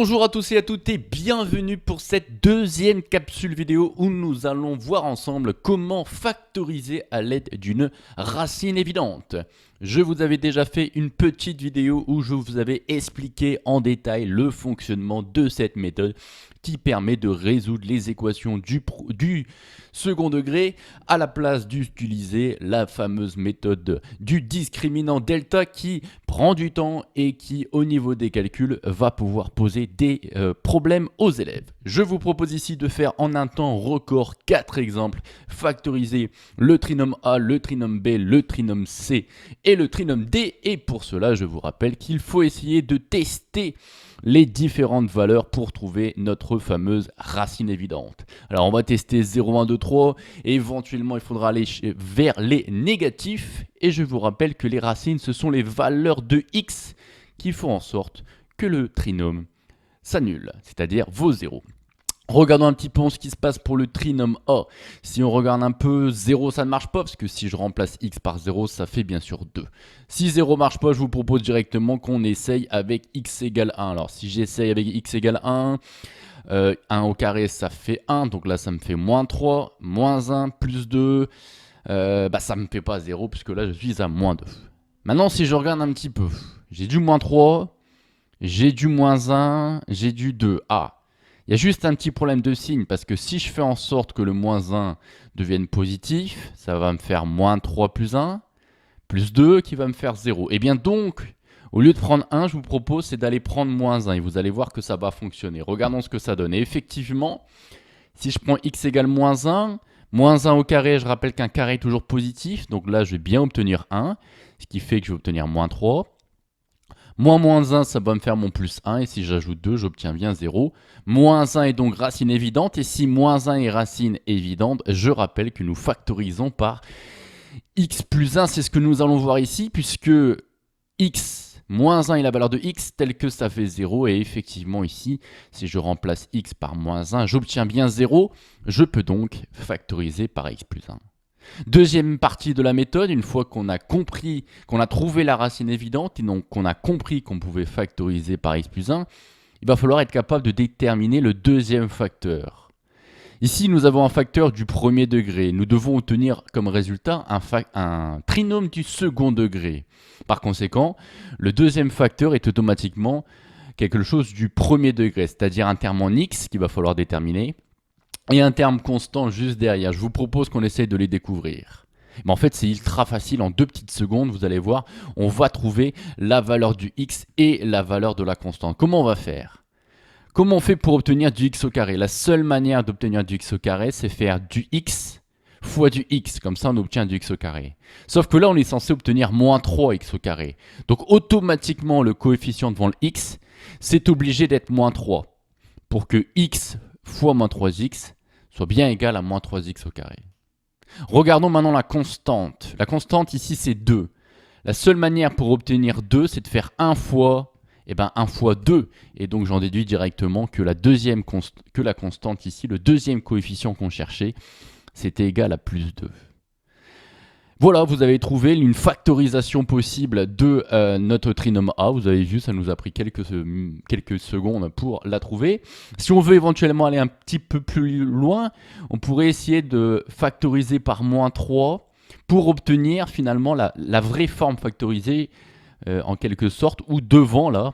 Bonjour à tous et à toutes et bienvenue pour cette deuxième capsule vidéo où nous allons voir ensemble comment factoriser à l'aide d'une racine évidente. Je vous avais déjà fait une petite vidéo où je vous avais expliqué en détail le fonctionnement de cette méthode qui permet de résoudre les équations du second degré à la place d'utiliser la fameuse méthode du discriminant delta qui prend du temps et qui au niveau des calculs va pouvoir poser des problèmes aux élèves. Je vous propose ici de faire en un temps record 4 exemples, factoriser le trinôme A, le trinôme B, le trinôme C et le trinôme D, et pour cela je vous rappelle qu'il faut essayer de tester les différentes valeurs pour trouver notre fameuse racine évidente. Alors on va tester 0, 1, 2, 3, et éventuellement il faudra aller vers les négatifs, et je vous rappelle que les racines ce sont les valeurs de x qui font en sorte que le trinôme s'annule, c'est-à-dire vos zéros. Regardons un petit peu ce qui se passe pour le trinôme A. Si on regarde un peu, 0 ça ne marche pas, parce que si je remplace x par 0, ça fait bien sûr 2. Si 0 ne marche pas, je vous propose directement qu'on essaye avec x égale 1. Alors si j'essaye avec x égale 1, 1 au carré ça fait 1, donc là ça me fait moins 3, moins 1, plus 2, ça ne me fait pas 0, puisque là je suis à moins 2. Maintenant si je regarde un petit peu, j'ai du moins 3, j'ai du moins 1, j'ai du 2. Il y a juste un petit problème de signe, parce que si je fais en sorte que le moins 1 devienne positif, ça va me faire moins 3 plus 1, plus 2 qui va me faire 0. Et bien donc, au lieu de prendre 1, je vous propose c'est d'aller prendre moins 1, et vous allez voir que ça va fonctionner. Regardons ce que ça donne. Et effectivement, si je prends x égale moins 1 au carré, je rappelle qu'un carré est toujours positif, donc là je vais bien obtenir 1, ce qui fait que je vais obtenir moins 3. Moins 1, ça va me faire mon plus 1, et si j'ajoute 2, j'obtiens bien 0. Moins 1 est donc racine évidente, et si moins 1 est racine évidente, je rappelle que nous factorisons par x plus 1, c'est ce que nous allons voir ici, puisque x moins 1 est la valeur de x, telle que ça fait 0, et effectivement ici, si je remplace x par moins 1, j'obtiens bien 0, je peux donc factoriser par x plus 1. Deuxième partie de la méthode, une fois qu'on a compris, qu'on a trouvé la racine évidente et donc qu'on a compris qu'on pouvait factoriser par x plus 1, il va falloir être capable de déterminer le deuxième facteur. Ici, nous avons un facteur du premier degré. Nous devons obtenir comme résultat un trinôme du second degré. Par conséquent, le deuxième facteur est automatiquement quelque chose du premier degré, c'est-à-dire un terme en x qu'il va falloir déterminer, et un terme constant juste derrière. Je vous propose qu'on essaye de les découvrir. Mais en fait, c'est ultra facile. En 2 petites secondes, vous allez voir, on va trouver la valeur du x et la valeur de la constante. Comment on va faire? Comment on fait pour obtenir du x au carré? La seule manière d'obtenir du x au carré, c'est faire du x fois du x. Comme ça, on obtient du x au carré. Sauf que là, on est censé obtenir moins 3x au carré. Donc, automatiquement, le coefficient devant le x, c'est obligé d'être moins 3. Pour que x fois moins 3x soit bien égal à moins 3x au carré. Regardons maintenant la constante. La constante ici c'est 2. La seule manière pour obtenir 2 c'est de faire 1 fois 2. Et donc j'en déduis directement que la constante ici, le deuxième coefficient qu'on cherchait, c'était égal à plus 2. Voilà, vous avez trouvé une factorisation possible de notre trinôme A. Vous avez vu, ça nous a pris quelques secondes pour la trouver. Si on veut éventuellement aller un petit peu plus loin, on pourrait essayer de factoriser par moins 3 pour obtenir finalement la vraie forme factorisée en quelque sorte, où devant là,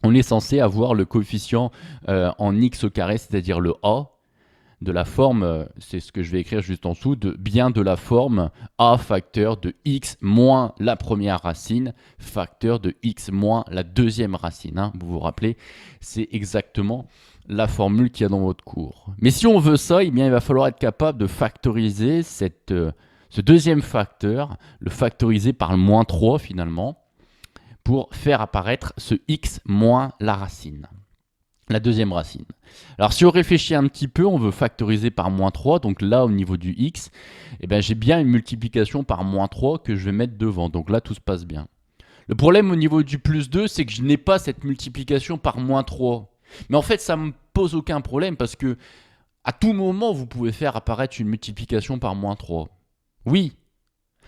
on est censé avoir le coefficient en x au carré, c'est-à-dire le A, de la forme, c'est ce que je vais écrire juste en dessous, de la forme a facteur de x moins la première racine, facteur de x moins la deuxième racine. Vous vous rappelez, c'est exactement la formule qu'il y a dans votre cours. Mais si on veut ça, eh bien, il va falloir être capable de factoriser ce deuxième facteur, le factoriser par le moins 3 finalement, pour faire apparaître ce x moins la racine. La deuxième racine. Alors si on réfléchit un petit peu, on veut factoriser par moins 3, donc là au niveau du x, j'ai bien une multiplication par moins 3 que je vais mettre devant, donc là tout se passe bien. Le problème au niveau du plus 2, c'est que je n'ai pas cette multiplication par moins 3. Mais en fait ça ne me pose aucun problème, parce que à tout moment vous pouvez faire apparaître une multiplication par moins 3. Oui,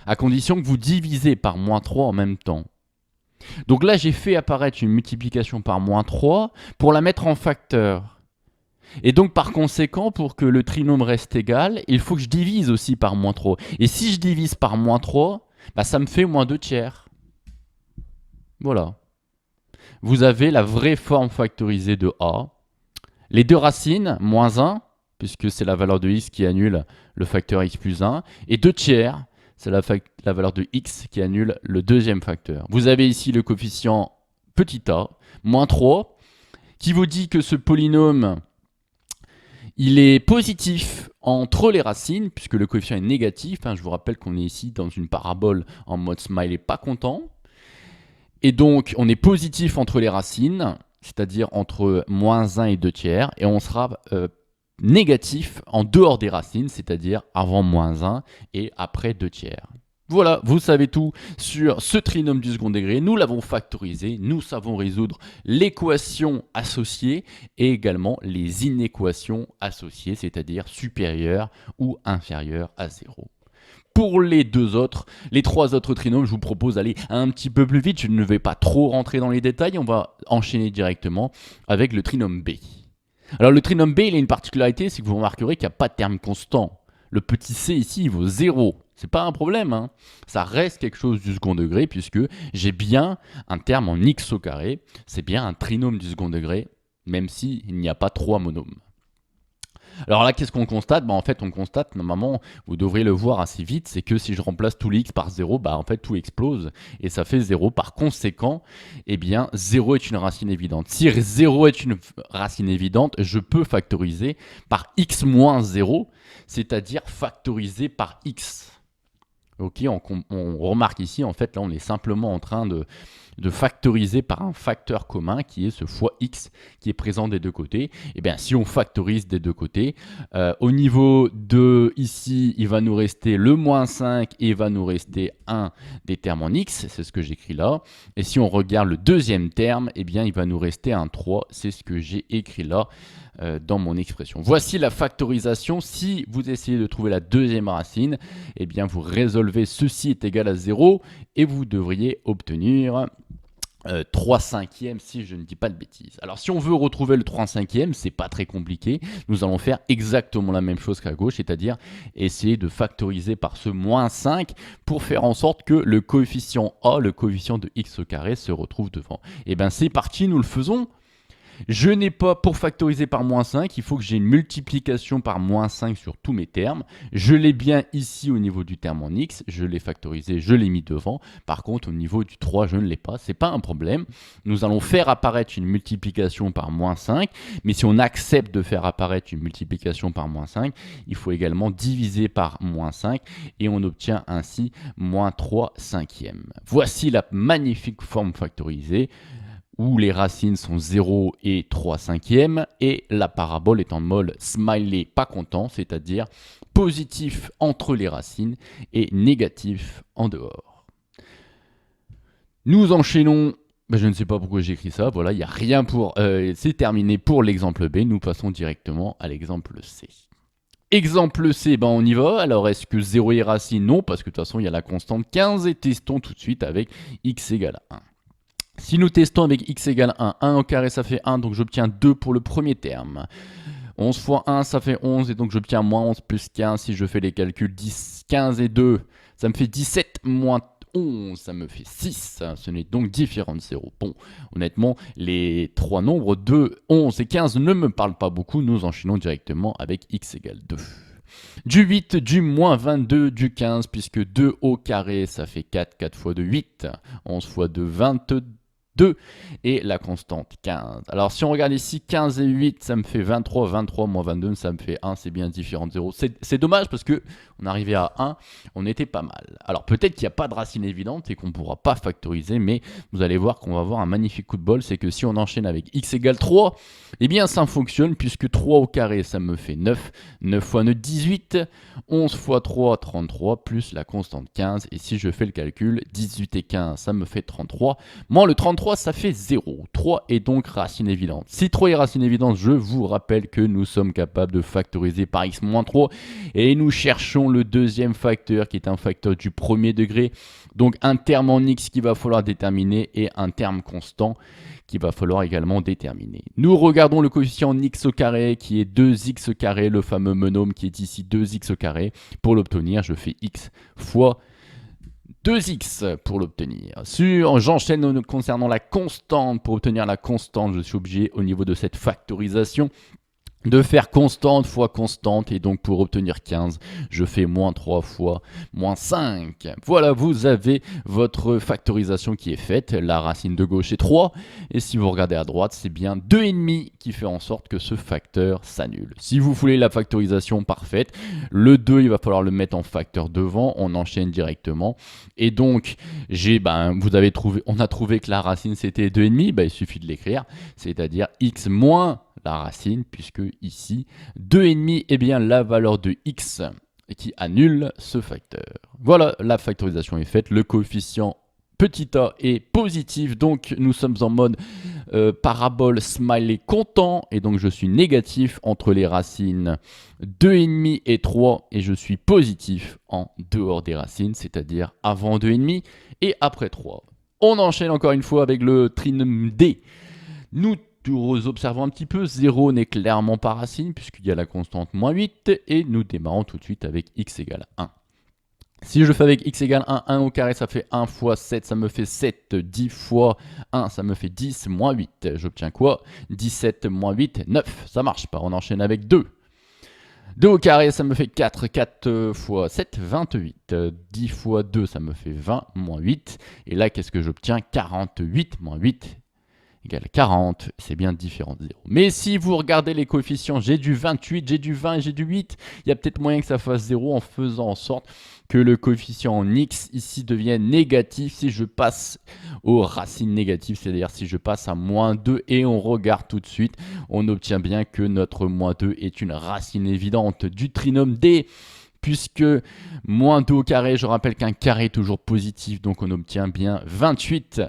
à condition que vous divisez par moins 3 en même temps. Donc là, j'ai fait apparaître une multiplication par moins 3 pour la mettre en facteur. Et donc, par conséquent, pour que le trinôme reste égal, il faut que je divise aussi par moins 3. Et si je divise par moins 3, bah, ça me fait moins 2 tiers. Voilà. Vous avez la vraie forme factorisée de A. Les deux racines, moins 1, puisque c'est la valeur de x qui annule le facteur x plus 1. Et 2 tiers, c'est la valeur de x qui annule le deuxième facteur. Vous avez ici le coefficient petit a, moins 3, qui vous dit que ce polynôme, il est positif entre les racines, puisque le coefficient est négatif. Je vous rappelle qu'on est ici dans une parabole en mode smiley pas content. Et donc, on est positif entre les racines, c'est-à-dire entre moins 1 et 2 tiers, et on sera négatif en dehors des racines, c'est-à-dire avant moins 1 et après 2 tiers. Voilà, vous savez tout sur ce trinôme du second degré. Nous l'avons factorisé, nous savons résoudre l'équation associée et également les inéquations associées, c'est-à-dire supérieures ou inférieures à 0. Pour les trois autres trinômes, je vous propose d'aller un petit peu plus vite. Je ne vais pas trop rentrer dans les détails. On va enchaîner directement avec le trinôme B. Alors le trinôme B, il a une particularité, c'est que vous remarquerez qu'il n'y a pas de terme constant. Le petit c ici, il vaut 0. C'est pas un problème, hein. Ça reste quelque chose du second degré puisque j'ai bien un terme en x au carré. C'est bien un trinôme du second degré, même s'il n'y a pas 3 monômes. Alors là, qu'est-ce qu'on constate? En fait, on constate, normalement, vous devriez le voir assez vite, c'est que si je remplace tous les x par 0, en fait, tout explose et ça fait 0. Par conséquent, 0 est une racine évidente. Si 0 est une racine évidente, je peux factoriser par x moins 0, c'est-à-dire factoriser par x. Ok, on remarque ici, en fait, là, on est simplement en train de factoriser par un facteur commun qui est ce fois x qui est présent des deux côtés. Si on factorise des deux côtés, au niveau de ici, il va nous rester le moins 5 et il va nous rester 1 des termes en x, c'est ce que j'écris là. Et si on regarde le deuxième terme, il va nous rester un 3, c'est ce que j'ai écrit là dans mon expression. Voici la factorisation. Si vous essayez de trouver la deuxième racine, vous résolvez ceci est égal à 0 et vous devriez obtenir 3 cinquièmes si je ne dis pas de bêtises. Alors si on veut retrouver le 3 cinquièmes, c'est pas très compliqué. Nous allons faire exactement la même chose qu'à gauche, c'est-à-dire essayer de factoriser par ce moins 5 pour faire en sorte que le coefficient A, le coefficient de x au carré, se retrouve devant. C'est parti, nous le faisons. Je n'ai pas, pour factoriser par moins 5, il faut que j'ai une multiplication par moins 5 sur tous mes termes. Je l'ai bien ici au niveau du terme en x, je l'ai factorisé, je l'ai mis devant. Par contre, au niveau du 3, je ne l'ai pas, c'est pas un problème. Nous allons faire apparaître une multiplication par moins 5, mais si on accepte de faire apparaître une multiplication par moins 5, il faut également diviser par moins 5 et on obtient ainsi moins 3 cinquièmes. Voici la magnifique forme factorisée, où les racines sont 0 et 3 cinquièmes, et la parabole est en mode smiley pas content, c'est-à-dire positif entre les racines et négatif en dehors. Nous enchaînons, je ne sais pas pourquoi j'ai écrit ça, voilà, il n'y a rien pour... c'est terminé pour l'exemple B, nous passons directement à l'exemple C. Exemple C, on y va. Alors, est-ce que 0 est racine? Non, parce que de toute façon, il y a la constante 15, et testons tout de suite avec x égale 1. Si nous testons avec x égale 1, 1 au carré ça fait 1, donc j'obtiens 2 pour le premier terme. 11 fois 1 ça fait 11, et donc j'obtiens moins 11 plus 15. Si je fais les calculs, 10, 15 et 2, ça me fait 17 moins 11, ça me fait 6. Ce n'est donc différent de 0. Bon, honnêtement, les trois nombres 2, 11 et 15 ne me parlent pas beaucoup. Nous enchaînons directement avec x égale 2. Du 8, du moins 22, du 15, puisque 2 au carré ça fait 4, 4 fois 2, 8, 11 fois 2, 22. Et la constante 15. Alors si on regarde ici, 15 et 8, ça me fait 23, 23 moins 22, ça me fait 1, c'est bien différent de 0. C'est dommage parce que on arrivait à 1, on était pas mal. Alors peut-être qu'il n'y a pas de racine évidente et qu'on ne pourra pas factoriser, mais vous allez voir qu'on va avoir un magnifique coup de bol, c'est que si on enchaîne avec x égale 3, ça fonctionne puisque 3 au carré, ça me fait 9, 9 fois 9, 18, 11 fois 3, 33, plus la constante 15, et si je fais le calcul, 18 et 15, ça me fait 33, moins le 33, 3, ça fait 0. 3 est donc racine évidente. Si 3 est racine évidente, je vous rappelle que nous sommes capables de factoriser par x-3 et nous cherchons le deuxième facteur qui est un facteur du premier degré. Donc un terme en x qu'il va falloir déterminer et un terme constant qu'il va falloir également déterminer. Nous regardons le coefficient en x au carré qui est 2x carré, le fameux monôme qui est ici 2x carré. Pour l'obtenir, je fais x fois 2x pour l'obtenir. J'enchaîne concernant la constante. Pour obtenir la constante, je suis obligé au niveau de cette factorisation de faire constante fois constante, et donc pour obtenir 15, je fais moins 3 fois moins 5. Voilà, vous avez votre factorisation qui est faite. La racine de gauche est 3, et si vous regardez à droite, c'est bien 2,5 qui fait en sorte que ce facteur s'annule. Si vous voulez la factorisation parfaite, le 2, il va falloir le mettre en facteur devant, on enchaîne directement, et donc on a trouvé que la racine c'était 2,5, il suffit de l'écrire, c'est-à-dire x moins la racine, puisque ici, 2,5 est bien la valeur de x qui annule ce facteur. Voilà, la factorisation est faite, le coefficient petit a est positif, donc nous sommes en mode parabole smiley content, et donc je suis négatif entre les racines 2,5 et 3, et je suis positif en dehors des racines, c'est-à-dire avant 2,5 et après 3. On enchaîne encore une fois avec le trinôme D. Nous observons un petit peu, 0 n'est clairement pas racine puisqu'il y a la constante moins 8 et nous démarrons tout de suite avec x égale 1. Si je fais avec x égale 1, 1 au carré ça fait 1 fois 7, ça me fait 7, 10 fois 1 ça me fait 10, moins 8. J'obtiens quoi? 17 moins 8, 9, ça marche pas, on enchaîne avec 2. 2 au carré ça me fait 4, 4 fois 7, 28. 10 fois 2 ça me fait 20, moins 8. Et là qu'est-ce que j'obtiens? 48 moins 8 égale 40, c'est bien différent de 0. Mais si vous regardez les coefficients, j'ai du 28, j'ai du 20 et j'ai du 8, il y a peut-être moyen que ça fasse 0 en faisant en sorte que le coefficient en x ici devienne négatif si je passe aux racines négatives, c'est-à-dire si je passe à moins 2 et on regarde tout de suite, on obtient bien que notre moins 2 est une racine évidente du trinôme D. Puisque moins 2 au carré, je rappelle qu'un carré est toujours positif, donc on obtient bien 28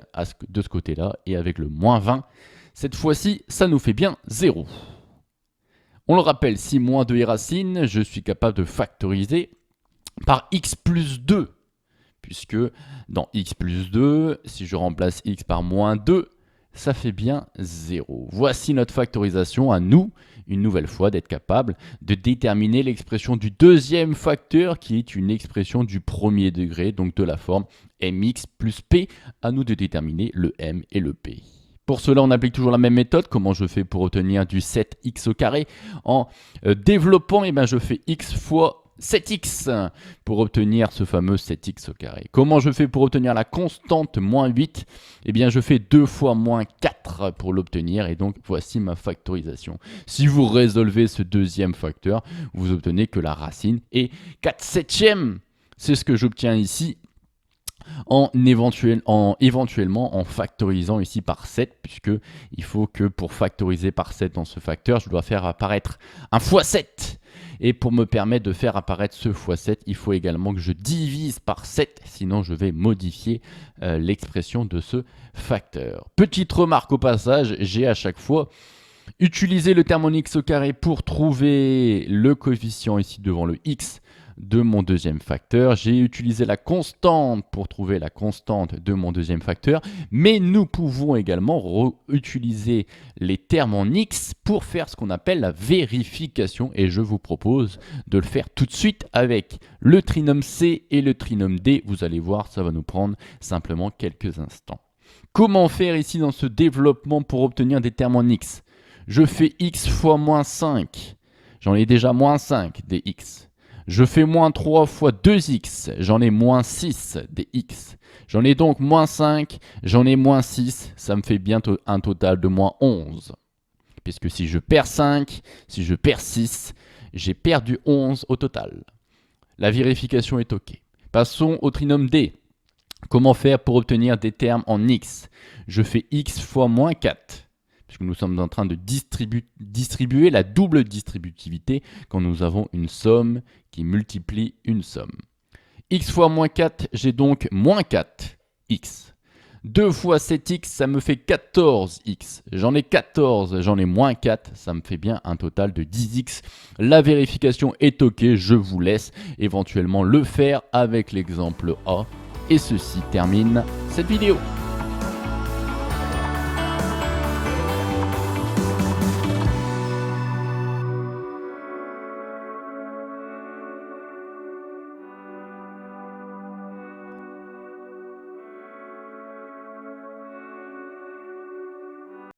de ce côté-là, et avec le moins 20, cette fois-ci, ça nous fait bien 0. On le rappelle, si moins 2 est racine, je suis capable de factoriser par x plus 2, puisque dans x plus 2, si je remplace x par moins 2, ça fait bien 0. Voici notre factorisation à nous, une nouvelle fois, d'être capable de déterminer l'expression du deuxième facteur qui est une expression du premier degré, donc de la forme mx plus p, à nous de déterminer le m et le p. Pour cela, on applique toujours la même méthode. Comment je fais pour obtenir du 7x au carré? En développant, je fais x fois 7x pour obtenir ce fameux 7x au carré. Comment je fais pour obtenir la constante moins 8? Je fais 2 fois moins 4 pour l'obtenir, et donc voici ma factorisation. Si vous résolvez ce deuxième facteur, vous obtenez que la racine est 4/7. C'est ce que j'obtiens ici éventuellement en factorisant ici par 7, puisque il faut que pour factoriser par 7 dans ce facteur, je dois faire apparaître un fois 7. Et pour me permettre de faire apparaître ce x7, il faut également que je divise par 7, sinon je vais modifier l'expression de ce facteur. Petite remarque au passage, j'ai à chaque fois utilisé le terme en x au carré pour trouver le coefficient ici devant le x de mon deuxième facteur. J'ai utilisé la constante pour trouver la constante de mon deuxième facteur, mais nous pouvons également utiliser les termes en x pour faire ce qu'on appelle la vérification, et je vous propose de le faire tout de suite avec le trinôme C et le trinôme D. Vous allez voir, ça va nous prendre simplement quelques instants. Comment faire ici dans ce développement pour obtenir des termes en x? Je fais x fois moins 5, j'en ai déjà moins 5 des x. Je fais moins 3 fois 2x, j'en ai moins 6 des x. J'en ai donc moins 5, j'en ai moins 6, ça me fait bientôt un total de moins 11. Puisque si je perds 5, si je perds 6, j'ai perdu 11 au total. La vérification est OK. Passons au trinôme D. Comment faire pour obtenir des termes en x? Je fais x fois moins 4. Puisque nous sommes en train de distribuer la double distributivité quand nous avons une somme qui multiplie une somme. X fois moins 4, j'ai donc moins 4x. 2 fois 7x, ça me fait 14x. J'en ai 14, j'en ai moins 4, ça me fait bien un total de 10x. La vérification est ok, je vous laisse éventuellement le faire avec l'exemple A. Et ceci termine cette vidéo.